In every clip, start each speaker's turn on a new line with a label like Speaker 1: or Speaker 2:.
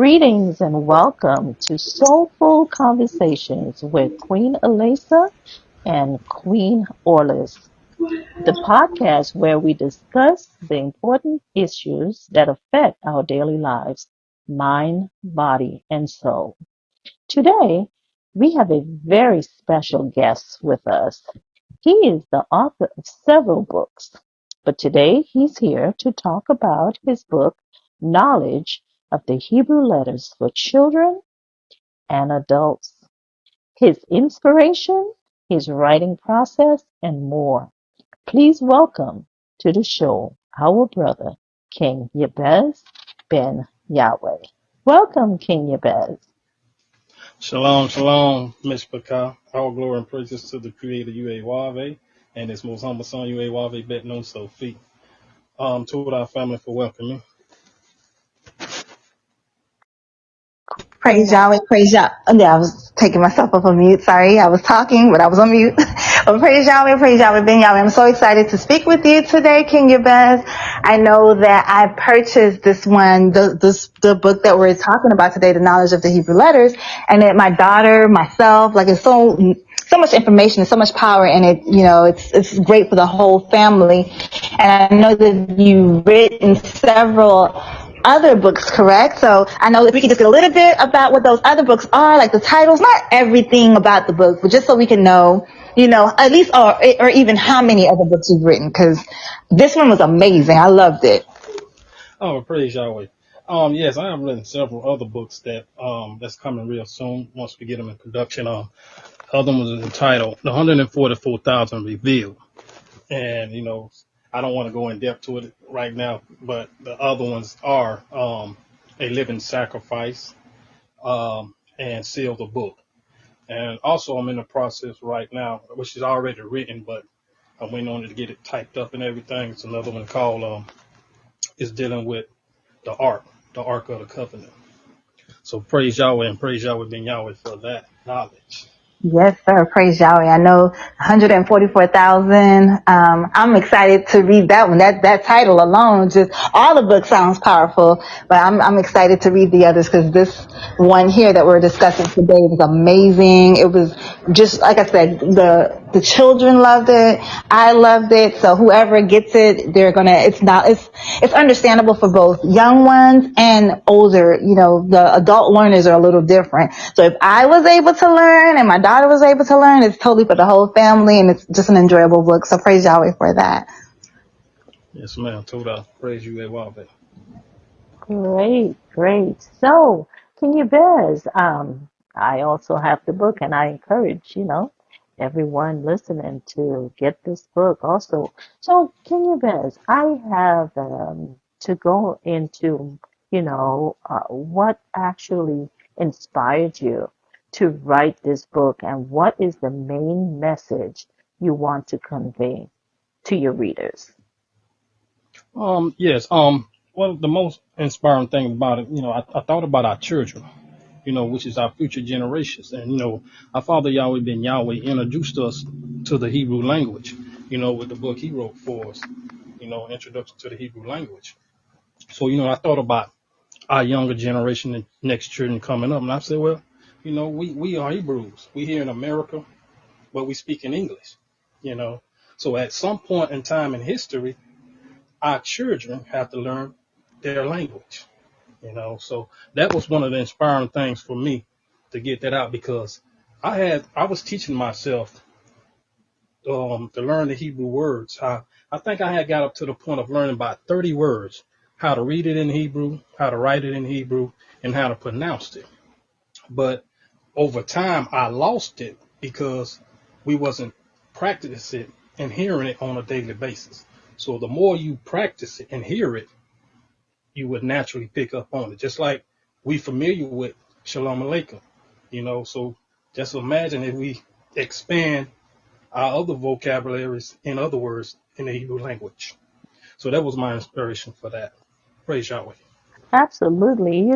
Speaker 1: Greetings and welcome to Soulful Conversations with Queen Elisa and Queen Orlis, the podcast where we discuss the important issues that affect our daily lives, mind, body, and soul. Today, we have a very special guest with us. He is the author of several books, but today he's here to talk about his book, Knowledge of the Hebrew Letters for Children and Adults, his inspiration, his writing process, and more. Please welcome to the show our brother, King Yabez Ben Yahweh. Welcome, King Yabez.
Speaker 2: Shalom, shalom, Mishpachah. All glory and praises to the creator YAHWEH and his most humble son YAHWEH bet known Sophie. To our family for welcoming.
Speaker 3: Praise Yahweh, praise Yahweh. Yeah, I was taking myself off on mute. Sorry, I was talking, but I was on mute. But praise Yahweh, Ben Yahweh. I'm so excited to speak with you today, King Yabez. I know that I purchased this one, the book that we're talking about today, The Knowledge of the Hebrew Letters, and that my daughter, myself, like it's so much information and so much power in it. You know, it's great for the whole family. And I know that you've written several other books, correct? So I know if we could just get a little bit about what those other books are, like the titles, not everything about the book, but just so we can know, at least, or even how many other books you've written, because this one was amazing. I loved it.
Speaker 2: Oh, praise Yahweh. Yes, I have written several other books that's coming real soon once we get them in production. Other ones is entitled The 144,000 Revealed. And, I don't want to go in depth to it right now, but the other ones are A Living Sacrifice and Seal the Book. And also I'm in the process right now, which is already written, but I'm waiting on it to get it typed up and everything. It's another one called is dealing with the Ark of the Covenant. So praise Yahweh and praise Yahweh Ben Yahweh for that knowledge.
Speaker 3: Yes, sir. Praise Yahweh. I know 144,000. I'm excited to read that one. That title alone, just all the book sounds powerful, but I'm excited to read the others because this one here that we're discussing today was amazing. It was just, like I said, the children loved it. I loved it. So whoever gets it, it's understandable for both young ones and older. The adult learners are a little different. So if I was able to learn and my daughter was able to learn, it's totally for the whole family, and it's just an enjoyable book. So praise Yahweh for that.
Speaker 2: Yes, ma'am. Toda. Praise you, Yahweh.
Speaker 1: Great, great. So, King Yabez, I also have the book, and I encourage, everyone listening to get this book also. So, King Yabez, I have to go into, what actually inspired you to write this book, and what is the main message you want to convey to your readers?
Speaker 2: Yes. Well, the most inspiring thing about it, I thought about our children, which is our future generations. And, our father Yahweh Ben Yahweh introduced us to the Hebrew language, with the book he wrote for us, Introduction to the Hebrew language. So, I thought about our younger generation and next children coming up. And I said, well, we are Hebrews. We here in America, but we speak in English, you know. So at some point in time in history, our children have to learn their language, So that was one of the inspiring things for me to get that out, because I was teaching myself to learn the Hebrew words. I think I had got up to the point of learning about 30 words, how to read it in Hebrew, how to write it in Hebrew, and how to pronounce it. But over time, I lost it because we wasn't practicing it and hearing it on a daily basis. So the more you practice it and hear it, you would naturally pick up on it. Just like we familiar with Shalom Aleichem, So just imagine if we expand our other vocabularies, in other words, in the Hebrew language. So that was my inspiration for that. Praise Yahweh.
Speaker 1: Absolutely.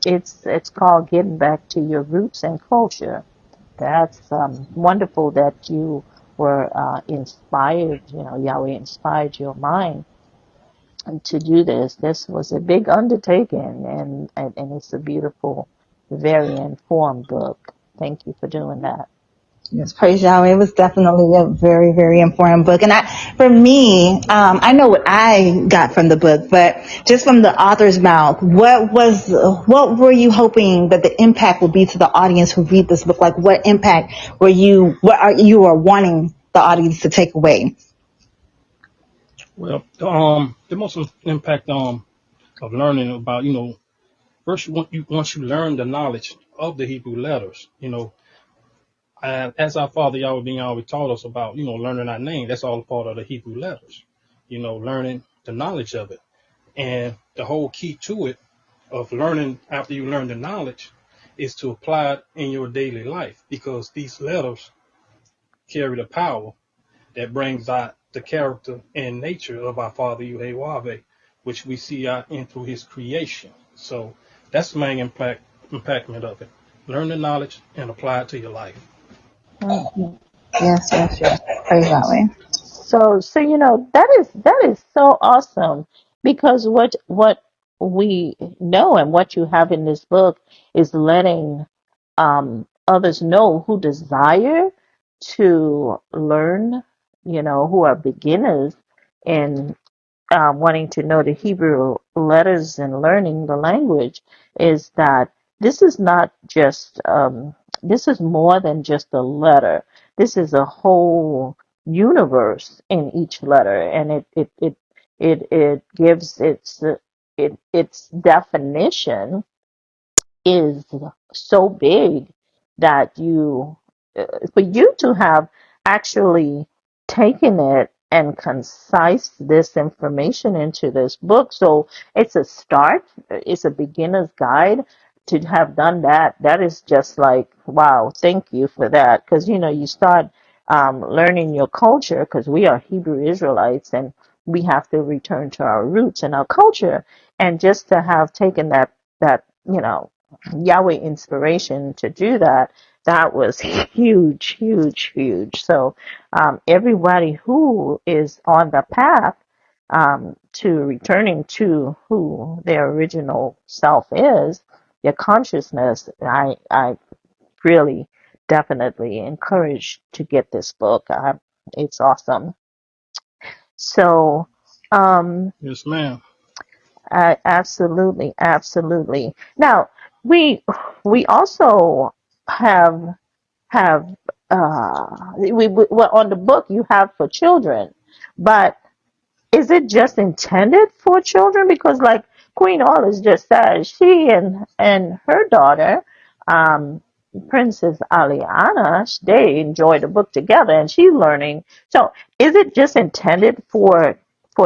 Speaker 1: It's called getting back to your roots and culture. That's wonderful that you were inspired, Yahweh inspired your mind to do this. This was a big undertaking, and it's a beautiful, very informed book. Thank you for doing that.
Speaker 3: Yes, praise Yahweh. It was definitely a very, very important book. And for me, I know what I got from the book, but just from the author's mouth, what were you hoping that the impact would be to the audience who read this book? Like, what impact what are you wanting the audience to take away?
Speaker 2: Well, the most impact of learning about, first once you learn the knowledge of the Hebrew letters, as our Father Yahweh being always taught us about, learning our name, that's all part of the Hebrew letters, learning the knowledge of it. And the whole key to it of learning after you learn the knowledge is to apply it in your daily life, because these letters carry the power that brings out the character and nature of our Father YAHWEH, which we see out in through his creation. So that's the main impactment of it. Learn the knowledge and apply it to your life.
Speaker 1: Mm.
Speaker 3: Yes, yes, yes. Praise Yahweh.
Speaker 1: So that is so awesome, because what we know and what you have in this book is letting others know who desire to learn, who are beginners in wanting to know the Hebrew letters and learning the language, is that this is not just, this is more than just a letter. This is a whole universe in each letter, and it gives its definition is so big that for you to have actually taken it and concise this information into this book. So it's a start, it's a beginner's guide. To have done that, that is just like, wow, thank you for that. Because, you start learning your culture, because we are Hebrew Israelites and we have to return to our roots and our culture. And just to have taken that, Yahweh inspiration to do that, that was huge, huge, huge. So everybody who is on the path to returning to who their original self is, their consciousness, I really definitely encourage to get this book. It's awesome. So,
Speaker 2: Yes, ma'am.
Speaker 1: absolutely, absolutely. Now, we also have well, on the book you have for children, but is it just intended for children? Because like Queen Alice just said, she and her daughter, um, Princess Aliana, they enjoy the book together, and she's learning. So, is it just intended for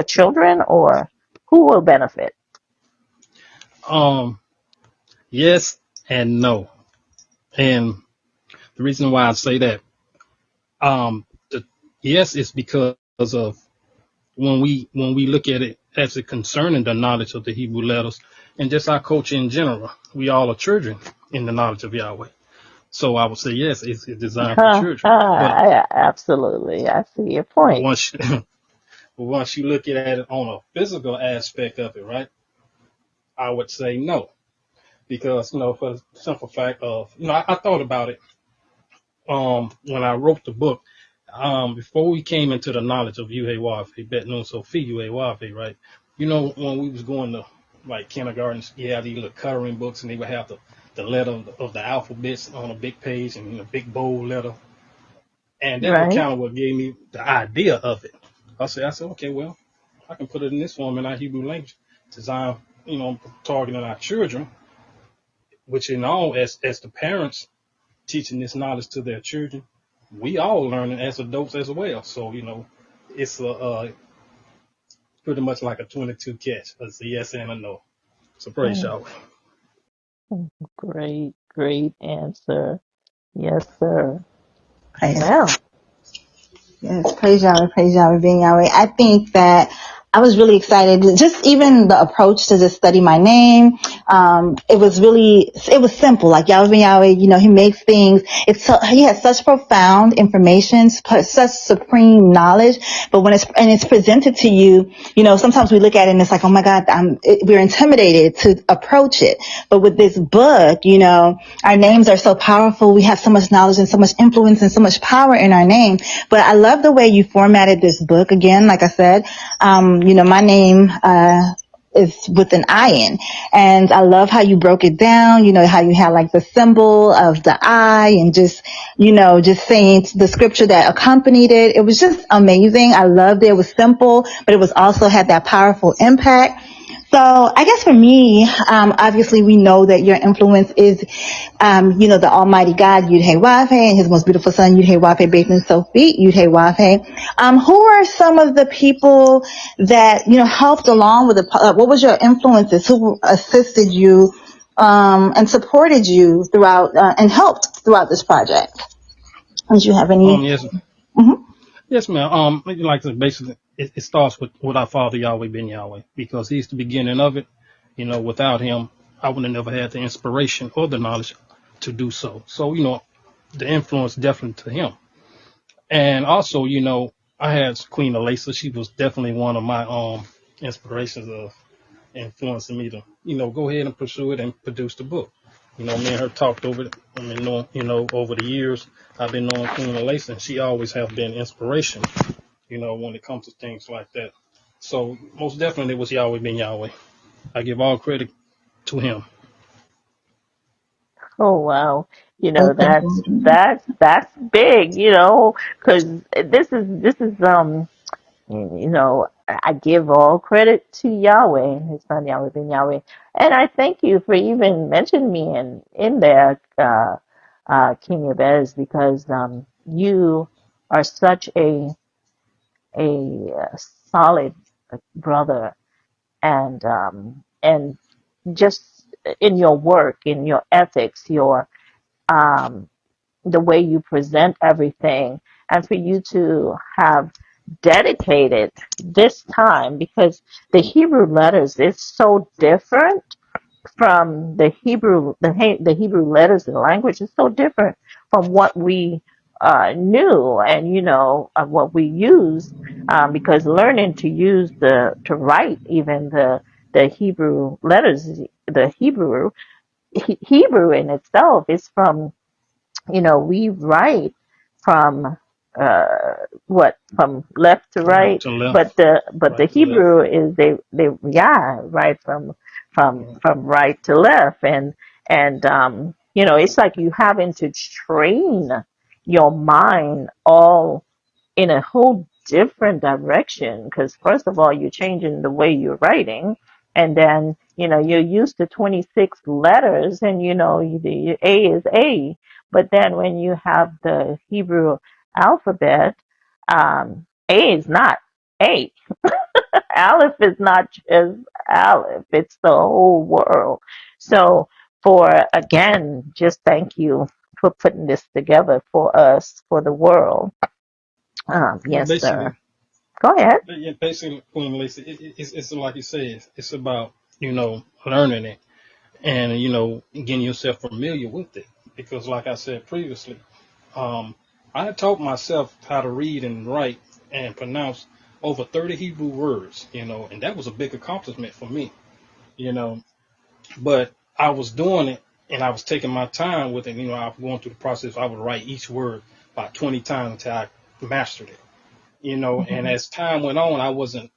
Speaker 1: children, or who will benefit?
Speaker 2: Um, yes and no. And the reason why I say that, the yes is because of when we look at it as it concerning the knowledge of the Hebrew letters and just our culture in general, we all are children in the knowledge of Yahweh. So I would say yes, it's designed for children. But
Speaker 1: Absolutely, I see your
Speaker 2: but
Speaker 1: point.
Speaker 2: once you look at it on a physical aspect of it, right? I would say no, because for the simple fact of I thought about it when I wrote the book. Before we came into the knowledge of UAWAV, Bet Nun Sophie UAWAV, right? When we was going to like kindergarten, you have these little coloring books, and they would have the letter of the alphabets on a big page and a big bold letter, and that was
Speaker 1: Right?
Speaker 2: kind of what gave me the idea of it. I said, okay, well, I can put it in this form in our Hebrew language, design, targeting our children, which in all, as the parents teaching this knowledge to their children, we all learning as adults as well. So, it's pretty much like a 22 catch. It's a yes and a no. So praise
Speaker 1: Mm,
Speaker 2: y'all.
Speaker 1: great, great answer. Yes, sir.
Speaker 3: Praise.
Speaker 1: Well,
Speaker 3: Yes, praise Yahweh, being Yahweh. I think that I was really excited. Just even the approach to just study my name. It was simple. Like Yahweh Ben Yahweh, he makes things. He has such profound information, such supreme knowledge. But when it's presented to you, sometimes we look at it and it's like, oh my God, we're intimidated to approach it. But with this book, our names are so powerful. We have so much knowledge and so much influence and so much power in our name. But I love the way you formatted this book. Again, like I said, my name, is with an I in. And I love how you broke it down, how you had like the symbol of the I and just saying the scripture that accompanied it. It was just amazing. I loved it. It was simple, but it was also had that powerful impact. So I guess for me, obviously we know that your influence is, the Almighty God, YAHWEH'S, and His most beautiful Son, YAHWEH'S, bathed in Sophie, YAHWEH'S. Who are some of the people that helped along with what was your influences? Who assisted you and supported you throughout and helped throughout this project? Did you have any?
Speaker 2: Yes,
Speaker 3: Mm-hmm.
Speaker 2: yes, ma'am. Like I said, basically, it starts with our Father Yahweh Ben Yahweh, because He's the beginning of it. Without Him, I would have never had the inspiration or the knowledge to do so. So, the influence definitely to Him. And also, I had Queen Elisa. She was definitely one of my inspirations of influencing me to, go ahead and pursue it and produce the book. Me and her talked over it. I mean, over the years, I've been knowing Queen Elisa, and she always has been inspiration, when it comes to things like that. So most definitely it was Yahweh Ben Yahweh. I give all credit to him.
Speaker 1: Oh wow. That's big, because I give all credit to Yahweh and His Son Yahweh Ben Yahweh, and I thank you for even mentioning me in there, King Abez, because you are such a solid brother, and just in your work, in your ethics, your um, the way you present everything, and for you to have dedicated this time, because the Hebrew letters is so different from the Hebrew letters. The language is so different from what we knew, and what we use, because learning to use to write even the Hebrew letters, the Hebrew in itself is from, we write from from left to
Speaker 2: Right
Speaker 1: right,
Speaker 2: to left,
Speaker 1: but the
Speaker 2: right to left.
Speaker 1: Hebrew is they yeah, right from right to left, and it's like you having to train your mind all in a whole different direction, because first of all you're changing the way you're writing, and then you're used to 26 letters, and the A is A, but then when you have the Hebrew alphabet, A is not A. Aleph is not just Aleph, it's the whole world. So for again, just thank you for putting this together for us, for the world.
Speaker 2: Well,
Speaker 1: Yes,
Speaker 2: basically,
Speaker 1: sir. Go ahead.
Speaker 2: yeah, basically, Queen Lisa, it's like you said, it's about learning it and getting yourself familiar with it. Because, like I said previously, um, I had taught myself how to read and write and pronounce over 30 Hebrew words, and that was a big accomplishment for me, you know. But I was doing it and I was taking my time with it. I was going through the process. I would write each word about 20 times until I mastered it, and as time went on, I wasn't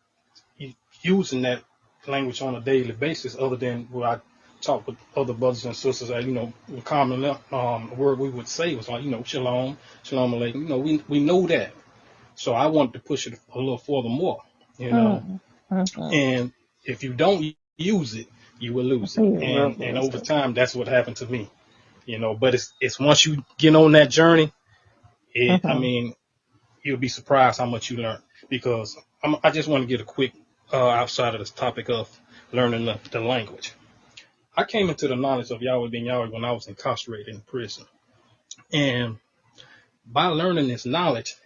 Speaker 2: using that language on a daily basis other than what I talk with other brothers and sisters. The common word we would say was like, shalom, shalom alaikum. We know that. So I wanted to push it a little further more, you know.
Speaker 1: Mm, mhm.
Speaker 2: And if you don't use it, you will lose it.
Speaker 1: You will
Speaker 2: And
Speaker 1: lose
Speaker 2: over
Speaker 1: it.
Speaker 2: time, that's what happened to me, But it's once you get on that journey, I
Speaker 1: Mhm.
Speaker 2: mean, you'll be surprised how much you learn. Because I just want to get a quick outside of this topic of learning the language. I came into the knowledge of Yahweh Ben Yahweh when I was incarcerated in prison, and by learning this knowledge,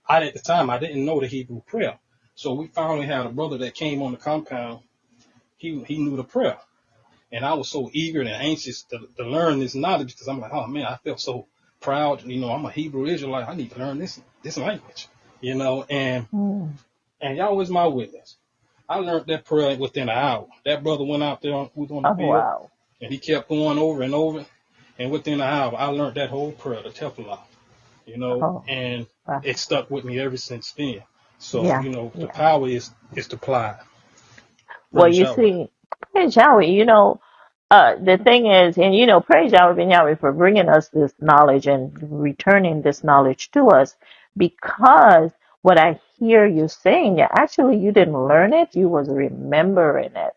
Speaker 2: at the time I didn't know the Hebrew prayer. So we finally had a brother that came on the compound. He knew the prayer. And I was so eager and anxious to learn this knowledge because I'm like, oh man, I felt so proud. You know, I'm a Hebrew Israelite. I need to learn this language. You know, and y'all was my witness. I learned that prayer within an hour. That brother went out there was on the
Speaker 1: Oh,
Speaker 2: field
Speaker 1: wow.
Speaker 2: and he kept going over and over. And within an hour, I learned that whole prayer, the Tefillah. You know,
Speaker 1: Oh,
Speaker 2: and
Speaker 1: wow.
Speaker 2: it stuck with me ever since then. So,
Speaker 1: Yeah,
Speaker 2: you know, the
Speaker 1: yeah.
Speaker 2: power is to apply.
Speaker 1: Well,
Speaker 2: Praise
Speaker 1: you
Speaker 2: Yahweh.
Speaker 1: see, praise Yahweh, the thing is, and praise Yahweh ben Yahweh for bringing us this knowledge and returning this knowledge to us, because what I hear you saying, actually you didn't learn it, you was remembering it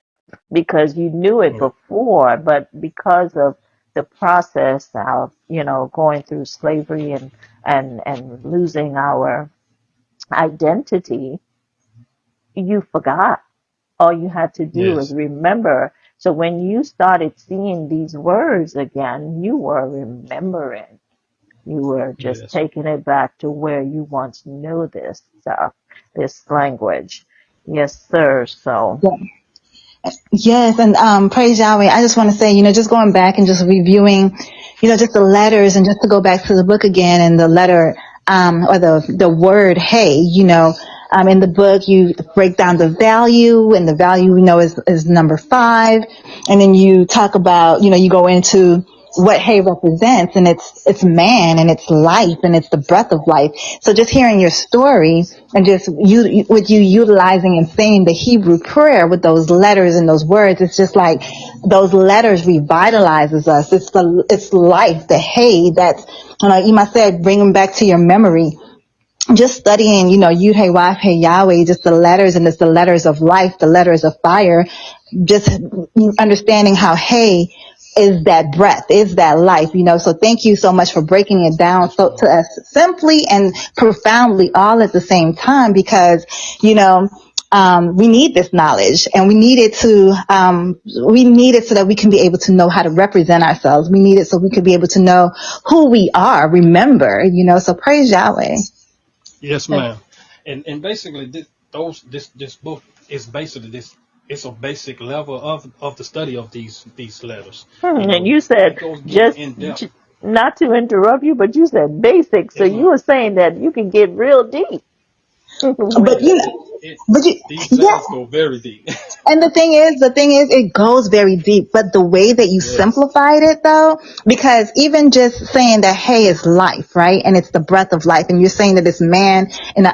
Speaker 1: because you knew it
Speaker 2: Right.
Speaker 1: before, but because of the process of, going through slavery and losing our identity, you forgot. All you had to do was
Speaker 2: Yes.
Speaker 1: remember. So when you started seeing these words again, you were remembering. You were just
Speaker 2: Yes.
Speaker 1: taking it back to where you once knew this stuff, this language. Yes, sir. So,
Speaker 3: Yes, and praise Yahweh. I just want to say, just going back and just reviewing, just the letters, and just to go back to the book again and the letter, or the word hey, in the book you break down the value, and the value we know is number 5, and then you talk about, you go into what hay represents, and it's man, and it's life, and it's the breath of life. So just hearing your story, and just with you utilizing and saying the Hebrew prayer with those letters and those words, it's just like those letters revitalizes us. It's life, the hay that's, Ima said, bring them back to your memory. Just studying, Yud Hey Waf Hey Yahweh, just the letters, and it's the letters of life, the letters of fire, just understanding how hey is that breath, is that life, So thank you so much for breaking it down so to us simply and profoundly all at the same time, because, we need this knowledge, and we need it so that we can be able to know how to represent ourselves. We need it so we can be able to know who we are, remember, so praise Yahweh.
Speaker 2: Yes, ma'am. And basically, this book is basically this. It's a basic level of the study of these letters. You
Speaker 1: and
Speaker 2: know,
Speaker 1: you said
Speaker 2: it goes deep
Speaker 1: just
Speaker 2: in depth.
Speaker 1: not to interrupt you, but you said basic. So
Speaker 2: Yes,
Speaker 1: you
Speaker 2: ma'am.
Speaker 1: were saying that you can get real deep
Speaker 2: Oh
Speaker 1: with
Speaker 3: But
Speaker 1: it.
Speaker 2: yes,
Speaker 3: but
Speaker 2: these
Speaker 3: yeah.
Speaker 2: letters go very deep.
Speaker 3: And the thing is, it goes very deep, but the way that you
Speaker 2: Yes.
Speaker 3: simplified it though, because even just saying that hay is life, right? And it's the breath of life. And you're saying that this man in an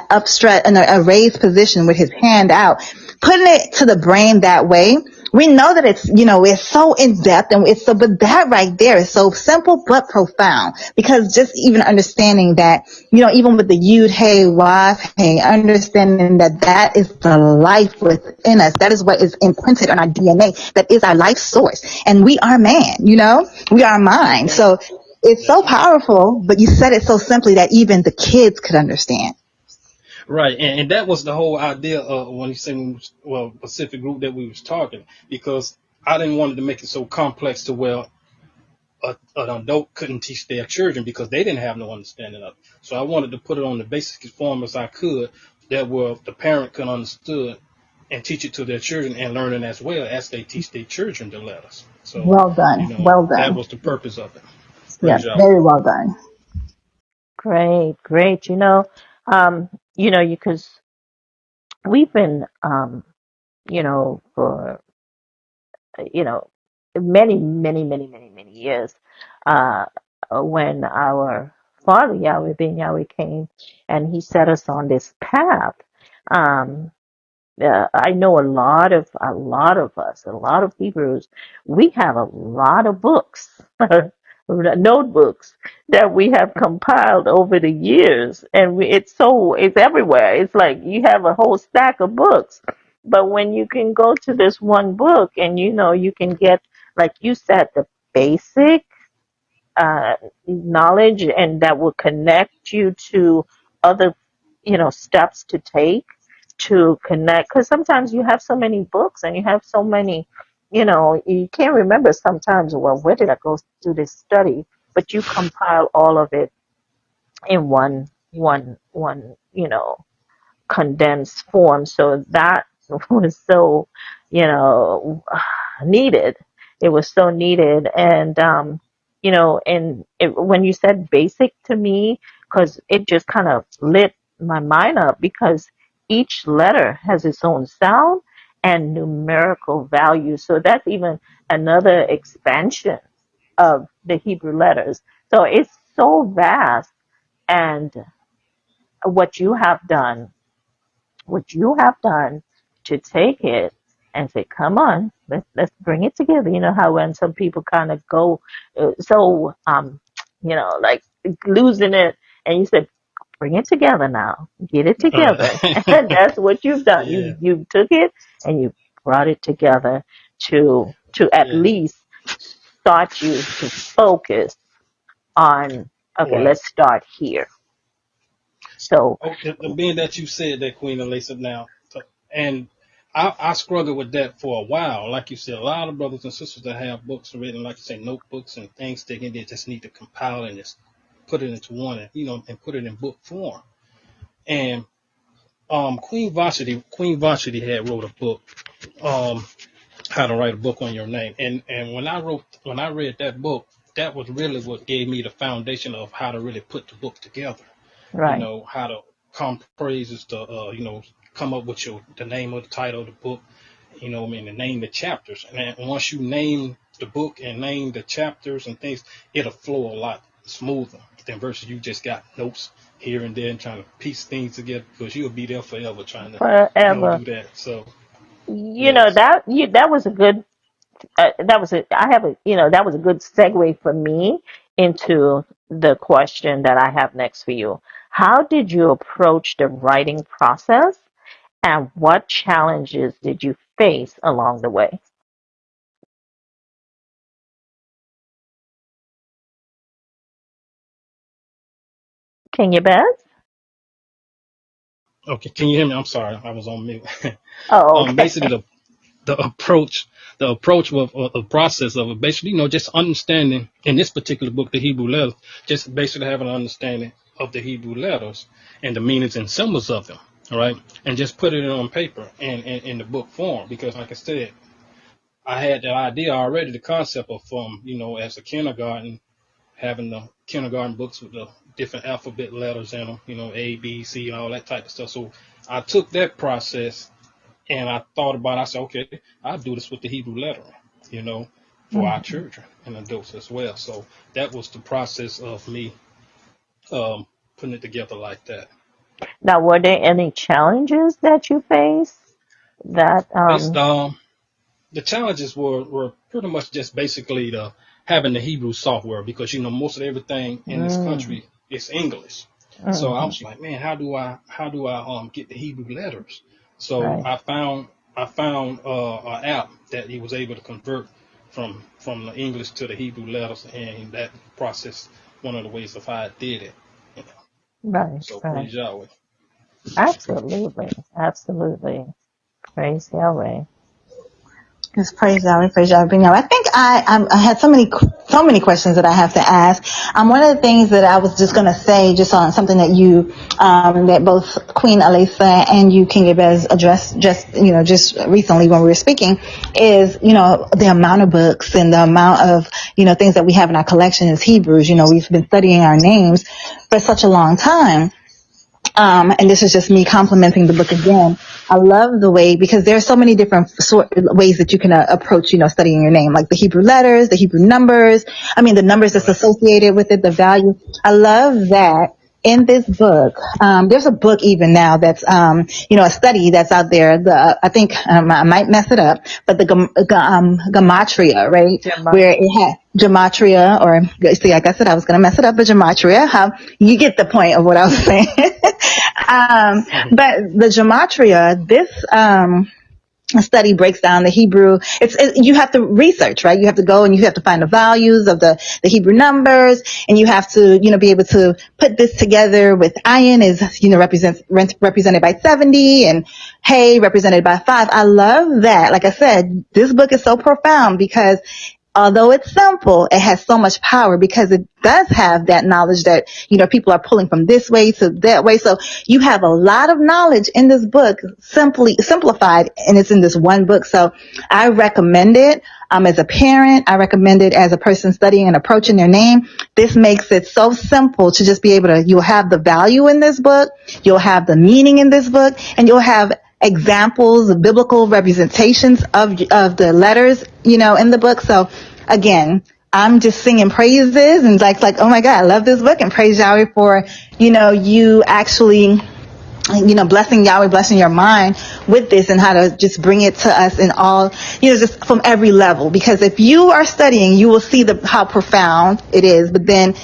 Speaker 3: in a raised position with his hand out, putting it to the brain that way, we know that it's so in depth, and but that right there is so simple but profound, because just even understanding that, even with the yud, hey, waf, hey, understanding that that is the life within us. That is what is imprinted on our DNA. That is our life source. And we are man, we are mind.
Speaker 2: Okay.
Speaker 3: So it's so
Speaker 2: Yes, ma'am.
Speaker 3: powerful, but you said it so simply that even the kids could understand.
Speaker 2: Right, and that was the whole idea of when you said, well, Pacific group that we was talking, because I didn't want to make it so complex to where an adult couldn't teach their children because they didn't have no understanding of it. So I wanted to put it on the basic form as I could, that where the parent could understood and teach it to their children and learn it as well as they teach their children the letters. So,
Speaker 3: Well done. Well
Speaker 2: that
Speaker 3: done.
Speaker 2: was the purpose of it.
Speaker 3: Yes,
Speaker 2: Praise Yahweh.
Speaker 3: very well done.
Speaker 1: Great, great. Because we've been, for you know, many, many, many, many, many years, uh, when our father Yahweh ben Yahweh came and he set us on this path. Um, I know a lot of us, a lot of Hebrews, we have a lot of books, notebooks that we have compiled over the years, and it's everywhere. It's like you have a whole stack of books, but when you can go to this one book and you can get, like you said, the basic uh, knowledge, and that will connect you to other, steps to take to connect. Because sometimes you have so many books and you have so many, you can't remember sometimes, well, where did I go do this study? But you compile all of it in one, condensed form. So that was so, you know, needed. It was so needed. And, when you said basic to me, because it just kind of lit my mind up, because each letter has its own sound and numerical value. So that's even another expansion of the Hebrew letters. So it's so vast. And what you have done what you have done to take it and say, "Come on, let's bring it together." You know how when some people kind of go so like losing it, and you said, "Bring it together now, get it
Speaker 2: All
Speaker 1: together,"
Speaker 2: right.
Speaker 1: and that's what you've done.
Speaker 2: Yeah.
Speaker 1: You took it and you brought it together to at
Speaker 2: Yeah.
Speaker 1: least start you to focus on, okay,
Speaker 2: Right.
Speaker 1: let's start here. So
Speaker 2: Okay, being that you said that, Queen Elisa, now, and I struggled with that for a while. Like you said, a lot of brothers and sisters that have books written, like you say, notebooks and things, they just need to compile and just put it into one, and put it in book form. And Queen Vashti had wrote a book, um, how to write a book on your name. And when I read that book, that was really what gave me the foundation of how to really put the book together.
Speaker 1: right.
Speaker 2: How to come praises to, come up with the name of the title of the book, the name the chapters. And then once you name the book and name the chapters and things, it'll flow a lot smoother than versus you just got notes here and there and trying to piece things together, because you'll be there forever trying to,
Speaker 1: Forever.
Speaker 2: do that. So,
Speaker 1: You know
Speaker 2: yes.
Speaker 1: that was a good that was a I have a that was a good segue for me into the question that I have next for you. How did you approach the writing process, and what challenges did you face along the way? Can you bet?
Speaker 2: Okay, can you hear me? I'm sorry, I was on mute.
Speaker 1: Oh, okay.
Speaker 2: Basically, the approach the approach of the process of it, basically, just understanding in this particular book the Hebrew letters, just basically having an understanding of the Hebrew letters and the meanings and symbols of them, all right, and just put it on paper and in the book form, because like I said, I had the idea already, the concept of, as a kindergarten, having the kindergarten books with the different alphabet letters in them, A, B, C, and all that type of stuff. So I took that process and I thought about it. I said, okay, I'll do this with the Hebrew lettering, for our
Speaker 1: Mhm.
Speaker 2: children and adults as well. So that was the process of me putting it together like that.
Speaker 1: Now, were there any challenges that you faced that
Speaker 2: Based, the challenges were pretty much just basically having the Hebrew software, because most of everything in this
Speaker 1: mm,
Speaker 2: country is English. So I
Speaker 1: mhm,
Speaker 2: was like, man, how do I get the Hebrew letters? So
Speaker 1: right.
Speaker 2: I found an app that he was able to convert from the English to the Hebrew letters, and that process, one of the ways of how I did it. You know.
Speaker 1: Right,
Speaker 2: So
Speaker 1: right.
Speaker 2: praise Yahweh.
Speaker 1: Absolutely. Absolutely. Praise Yahweh.
Speaker 3: Just praise Yahweh, praise Yahweh. I think I had so many questions that I have to ask. One of the things that I was just going to say, just on something that that both Queen Alisa and you, King Abez, addressed just recently when we were speaking, is, the amount of books and the amount of, things that we have in our collection as Hebrews. We've been studying our names for such a long time. And this is just me complimenting the book again. I love the way, because there are so many different ways that you can approach, studying your name, like the Hebrew letters, the Hebrew numbers. I mean, the numbers that's
Speaker 2: Right.
Speaker 3: associated with it, the value. I love that in this book. There's a book even now that's, a study that's out there. I think, I might mess it up, but the gematria, right? Where it had gematria, or see, like I said, I was going to mess it up, but gematria. You get the point of what I was saying. But the gematria, this study breaks down the Hebrew. You have to research, right? You have to go and you have to find the values of the Hebrew numbers, and you have to, be able to put this together with ayin is, represented by 70, and hey represented by 5. I love that. Like I said, this book is so profound because although it's simple, it has so much power because it does have that knowledge that, people are pulling from this way to that way. So you have a lot of knowledge in this book, simply simplified, and it's in this one book. So I recommend it. As a parent, I recommend it as a person studying and approaching their name. This makes it so simple to just be able to, you'll have the value in this book, you'll have the meaning in this book, and you'll have examples, biblical representations of the letters, in the book. So again, I'm just singing praises and like, oh my God, I love this book, and praise Yahweh for, you actually, blessing Yahweh, blessing your mind with this, and how to just bring it to us in all, just from every level. Because if you are studying, you will see how profound it is. But then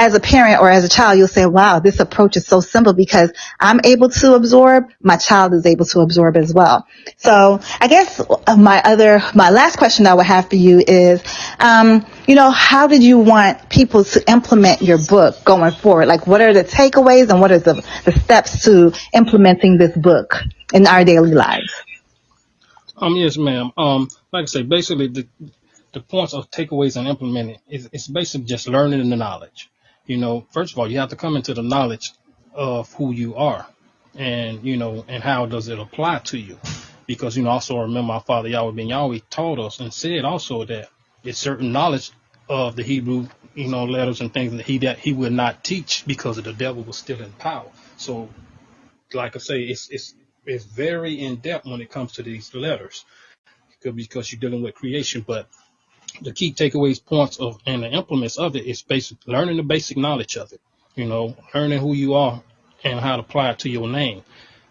Speaker 3: as a parent or as a child, you'll say, wow, this approach is so simple because I'm able to absorb, my child is able to absorb as well. So I guess my last question I would have for you is, how did you want people to implement your book going forward? Like, what are the takeaways and what are the steps to implementing this book in our daily lives?
Speaker 2: Yes, ma'am. Like I say, basically the points of takeaways and implementing is it's basically just learning the knowledge. First of all, you have to come into the knowledge of who you are, and and how does it apply to you? Because also remember, our Father Yahweh Ben Yahweh taught us and said also that it's certain knowledge of the Hebrew, letters and things that he would not teach because the devil was still in power. So, like I say, it's very in depth when it comes to these letters because you're dealing with creation, but the key takeaways, points of, and the implements of it is basically learning the basic knowledge of it. Learning who you are and how to apply it to your name.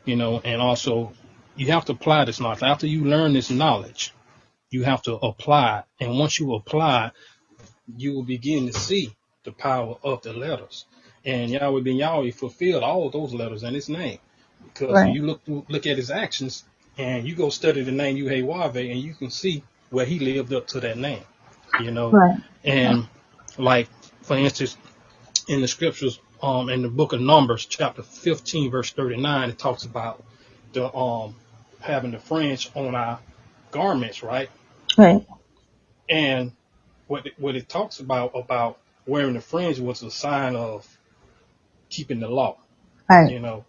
Speaker 2: And also you have to apply this knowledge. After you learn this knowledge, you have to apply it. And once you apply, you will begin to see the power of the letters. And Yahweh Ben Yahweh fulfilled all those letters in his name. Because
Speaker 3: Right.
Speaker 2: you look at his actions and you go study the name YAHWEH, and you can see where he lived up to that name.
Speaker 3: Right.
Speaker 2: And like, for instance, in the scriptures, in the book of Numbers, chapter 15, verse 39, it talks about the having the fringe on our garments, right?
Speaker 3: Right.
Speaker 2: And what it talks about wearing the fringe was a sign of keeping the law.
Speaker 3: Right.
Speaker 2: You know,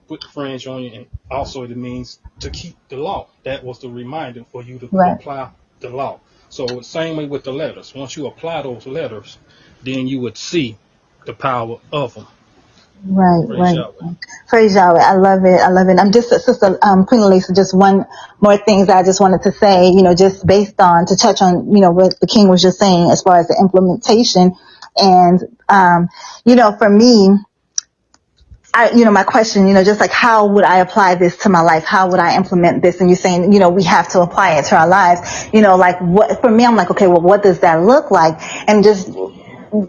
Speaker 2: put the fringe on you, and also it means to keep the law. That was the reminder for you to
Speaker 3: Right.
Speaker 2: apply the law. So same way with the letters. Once you apply those letters, then you would see the power of them.
Speaker 3: Right,
Speaker 2: Praise
Speaker 3: right.
Speaker 2: Yahweh.
Speaker 3: Praise Yahweh. I love it. I love it. I'm just, Sister Queen Elisa, just one more things I just wanted to say, just based on, to touch on, what the King was just saying as far as the implementation. And, for me, my question, just like, how would I apply this to my life? How would I implement this? And you're saying, we have to apply it to our lives. Like what, for me, I'm like, okay, well, what does that look like? And just,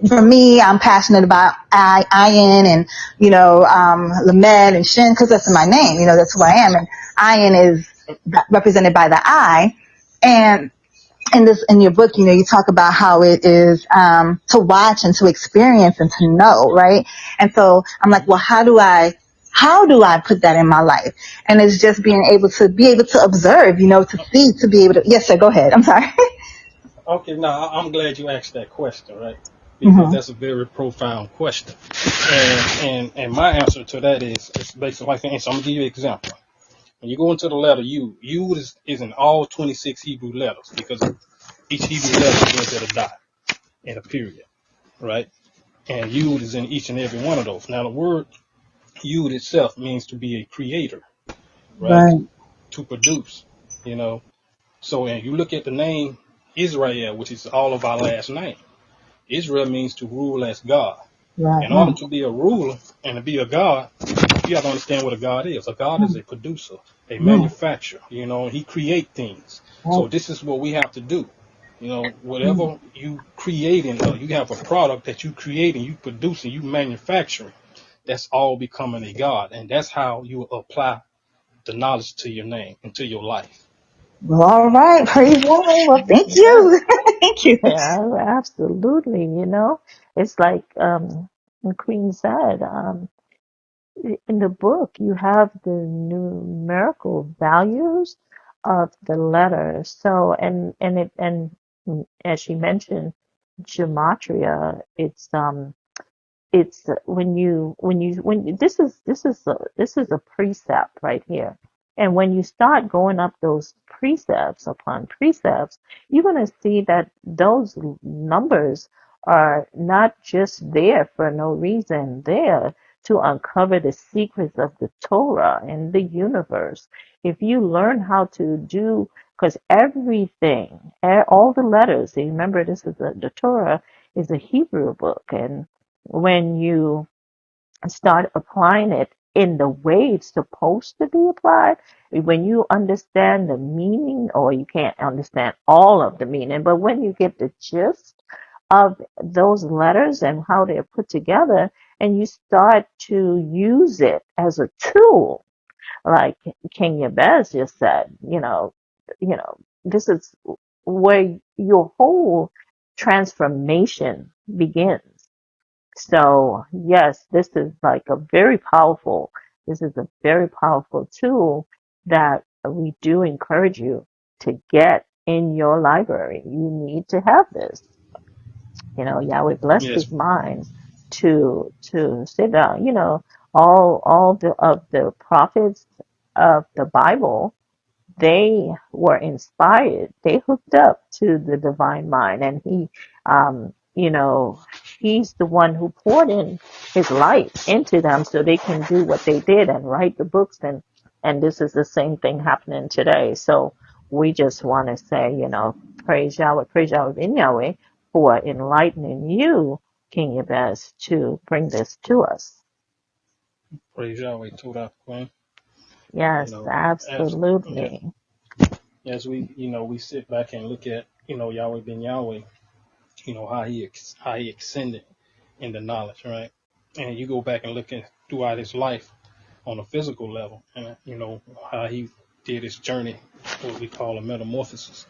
Speaker 3: for me, I'm passionate about Ayin and, Lamed and Shin, because that's my name, that's who I am. And Ayin is represented by the I. And in your book, you talk about how it is, to watch and to experience and to know, right? And so I'm like, well, how do I put that in my life? And it's just being able to observe, to see, to be able to, yes, sir, go ahead. I'm sorry.
Speaker 2: Okay, now I'm glad you asked that question, right? Because
Speaker 3: Mm-hmm.
Speaker 2: that's a very profound question. And my answer to that is basically like the answer. I'm gonna give you an example. When you go into the letter U, U is in all 26 Hebrew letters because each Hebrew letter begins at a dot and a period, right? And Yud is in each and every one of those. Now, the word Yud itself means to be a creator, right?
Speaker 3: Right,
Speaker 2: To produce, you know. So, and you look at the name Israel, which is all of our last name. Israel means to rule as God.
Speaker 3: right,
Speaker 2: In order to be a ruler and to be a God, you have to understand what a God is. A God is a producer, a
Speaker 3: right,
Speaker 2: manufacturer, and he create things.
Speaker 3: right,
Speaker 2: So this is what we have to do. Whatever you creating, you have a product that you create and you produce and you manufacturing, that's all becoming a God. And that's how you apply the knowledge to your name and to your life.
Speaker 3: well, all right. Praise God. Well, thank
Speaker 1: Yeah,
Speaker 3: you. Thank you.
Speaker 1: yeah, absolutely. It's like Queen said, in the book, you have the numerical values of the letters. So, and as she mentioned, gematria. It's when this is a precept right here, and when you start going up those precepts upon precepts, you're going to see that those numbers are not just there for no reason. They're to uncover the secrets of the Torah and the universe. If you learn how to do, because everything, all the letters, remember this is the Torah is a Hebrew book, and when you start applying it in the way it's supposed to be applied, when you understand the meaning, or you can't understand all of the meaning, but when you get the gist of those letters and how they're put together, and you start to use it as a tool, like King Yabez just said, this is where your whole transformation begins. So yes, this is a very powerful tool that we do encourage you to get in your library. You need to have this. Yahweh blessed
Speaker 2: Yes,
Speaker 1: his mind to sit down. All of the prophets of the Bible, they were inspired. They hooked up to the divine mind, and he's the one who poured in his life into them so they can do what they did and write the books. And this is the same thing happening today. So we just want to say, praise Yahweh in Yahweh for enlightening you, King Yabez, to bring this to us.
Speaker 2: praise Yahweh to that Queen. You
Speaker 1: Yes,
Speaker 2: know, as yeah,
Speaker 1: absolutely.
Speaker 2: as we sit back and look at Yahweh ben Yahweh, how he extended in the knowledge, right? And you go back and look at throughout his life on a physical level, and how he did his journey, what we call a metamorphosis.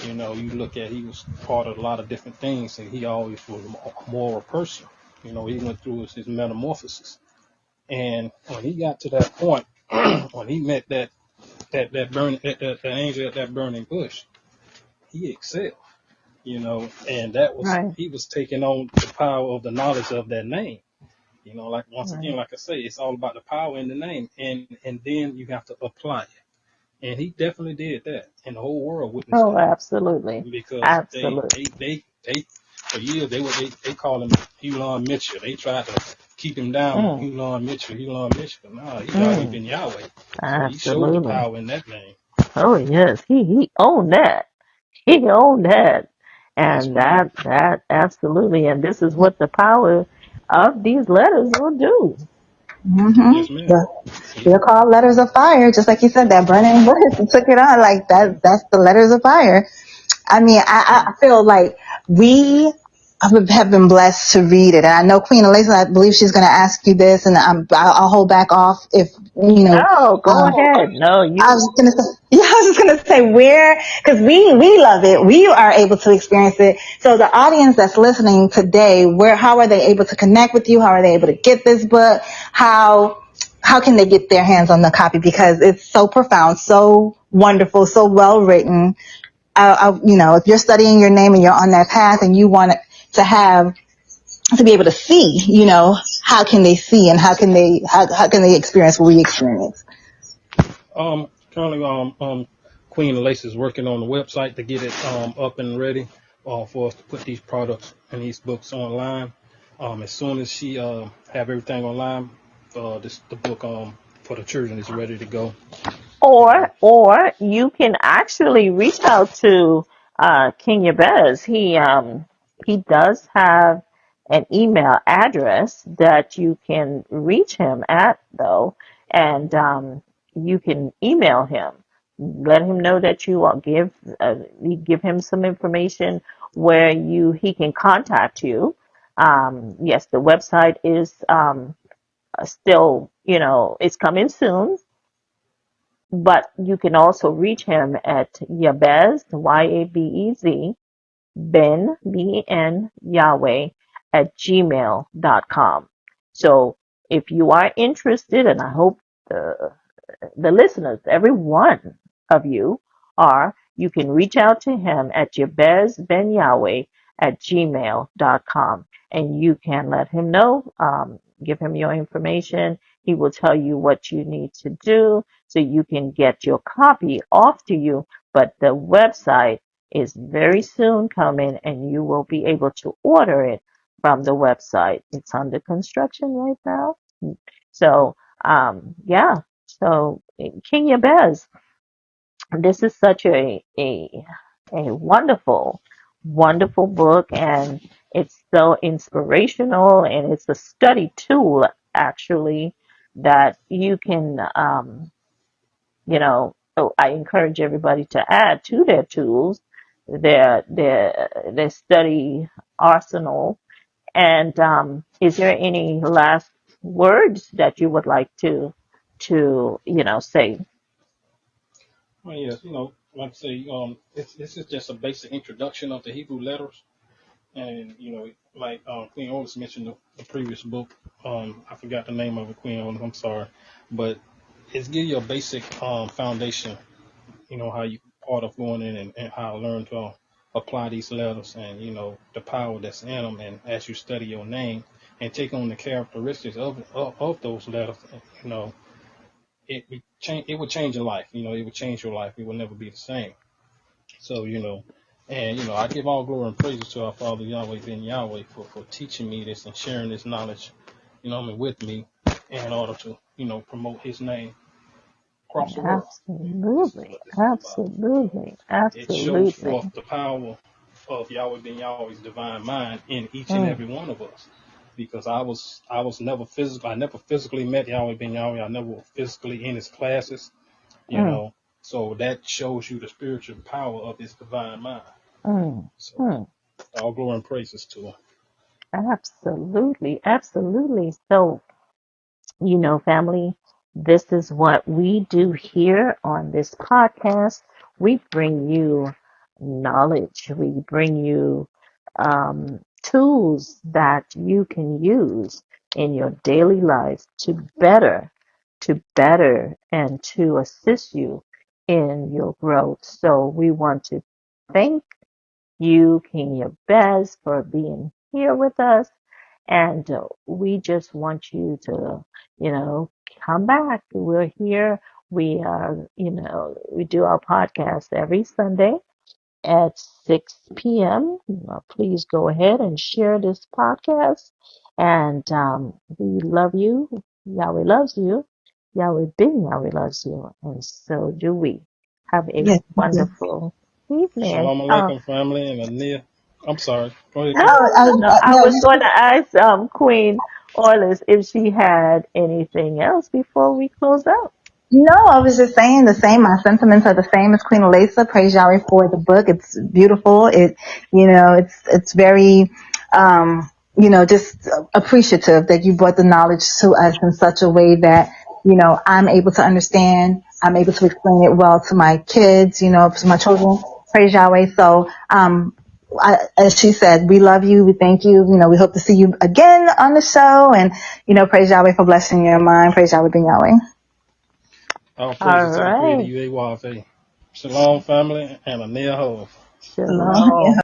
Speaker 2: You look at he was part of a lot of different things, and he always was a moral person. He went through his metamorphosis, and when he got to that point, when he met that burning the angel at that burning bush, he excelled. And that was
Speaker 1: Right,
Speaker 2: he was taking on the power of the knowledge of that name. Like once again,
Speaker 1: right.
Speaker 2: like I say, it's all about the power in the name, and then you have to apply it. And he definitely did that, and the whole world witnessed
Speaker 1: Oh,
Speaker 2: that
Speaker 1: absolutely.
Speaker 2: because
Speaker 1: Absolutely.
Speaker 2: they for years they called him Elon Mitchell. They tried to keep him down,
Speaker 1: Mm,
Speaker 2: Elon Mitchell, Elon Mitchell. No, he Yahweh
Speaker 1: mm,
Speaker 2: been Yahweh, so he showed the
Speaker 1: absolutely.
Speaker 2: power in that name.
Speaker 1: Oh, yes. He owned that. He owned that.
Speaker 2: Yes,
Speaker 1: And
Speaker 2: ma'am.
Speaker 1: that absolutely. And this is what the power of these letters will do.
Speaker 2: Yes, ma'am.
Speaker 3: They're called letters of fire, just like you said, that burning bush. You took it on like that. That's the letters of fire. I mean, I feel like we have been blessed to read it. And I know Queen Elisa, I believe she's going to ask you this, and I'll hold back off if,
Speaker 1: No, go
Speaker 3: um,
Speaker 1: ahead. No,
Speaker 3: I
Speaker 1: you.
Speaker 3: was just gonna say, yeah, I was just gonna say where, because we love it, we are able to experience it. So the audience that's listening today, how are they able to connect with you? How are they able to get this book? How can they get their hands on the copy? Because it's so profound, so wonderful, so well written. If you're studying your name and you're on that path and you want to be able to see, how can they see and how can they experience what we experience?
Speaker 2: Currently, Queen Lace is working on the website to get it up and ready for us to put these products and these books online. As soon as she have everything online, the book for the children is ready to go. You know,
Speaker 1: Or you can actually reach out to King Yabez. He does have an email address that you can reach him at, though, and you can email him. Let him know that you give him some information where he can contact you. Yes, the website is still, it's coming soon, but you can also reach him at Yabez, Yabez, Ben, Yahweh, at gmail.com. So if you are interested, and I hope the listeners, every one of you are, you can reach out to him at jabezbenyahweh@gmail.com, and you can let him know, give him your information. He will tell you what you need to do so you can get your copy off to you. But the website is very soon coming, and you will be able to order it from the website. It's under construction right now. So, yeah. So, King Yabez, this is such a wonderful, wonderful book, and it's so inspirational, and it's a study tool actually that you can, so I encourage everybody to add to their tools, their study arsenal. And is there any last words that you would like to say?
Speaker 2: Well, yes, like I say, this is just a basic introduction of the Hebrew letters. And, like Queen Otis mentioned the previous book. I forgot the name of it, Queen Otis, I'm sorry. But it's give you a basic foundation, how you part of going in and how to learn to apply these letters and, the power that's in them. And as you study your name and take on the characteristics of those letters, you know, it would change your life. It would change your life. It will never be the same. So, and, I give all glory and praises to our Father Yahweh Ben Yahweh for teaching me this and sharing this knowledge, with me in order to, promote his name across the world. This is
Speaker 1: Absolutely,
Speaker 2: what this is about.
Speaker 1: absolutely,
Speaker 2: It shows
Speaker 1: absolutely.
Speaker 2: forth the power of Yahweh Ben Yahweh's divine mind in each and
Speaker 1: Mm,
Speaker 2: every one of us. Because I was never physical. I never physically met Yahweh Ben Yahweh. I never was physically in his classes. you
Speaker 1: mm,
Speaker 2: know. So that shows you the spiritual power of his divine mind.
Speaker 1: mm,
Speaker 2: So
Speaker 1: mm.
Speaker 2: all glory and praises to him.
Speaker 1: Absolutely, absolutely. So, family, this is what we do here on this podcast. We bring you knowledge. We bring you tools that you can use in your daily life to better, and to assist you in your growth. So we want to thank you, King Yabez, for being here with us. And we just want you to, come back. We're here. We are, we do our podcast every Sunday at 6 p.m. Please go ahead and share this podcast. And we love you. Yahweh loves you. Yahweh Ben Yahweh loves you. And so do we. Have a
Speaker 3: Yes.
Speaker 1: wonderful evening.
Speaker 2: Shalom Aleichem family and Aniyah. I'm sorry. Go ahead, King.
Speaker 3: Oh,
Speaker 1: No, I
Speaker 3: no,
Speaker 1: was going to ask Queen Orlis if she had anything else before we close out.
Speaker 3: no, I was just saying the same. My sentiments are the same as Queen Elisa. Praise Yahweh for the book. It's beautiful. It's very, just appreciative that you brought the knowledge to us in such a way that, I'm able to understand. I'm able to explain it well to my kids, to my children. Praise Yahweh. So, as she said, we love you. We thank you. We hope to see you again on the show. And, praise Yahweh for blessing your mind. Praise Yahweh, Ben Yahweh.
Speaker 2: All
Speaker 1: All
Speaker 2: praises to the creator
Speaker 1: right.
Speaker 2: YAHWEH. Shalom family and Aniyah Hov.
Speaker 3: Shalom.
Speaker 1: Shalom.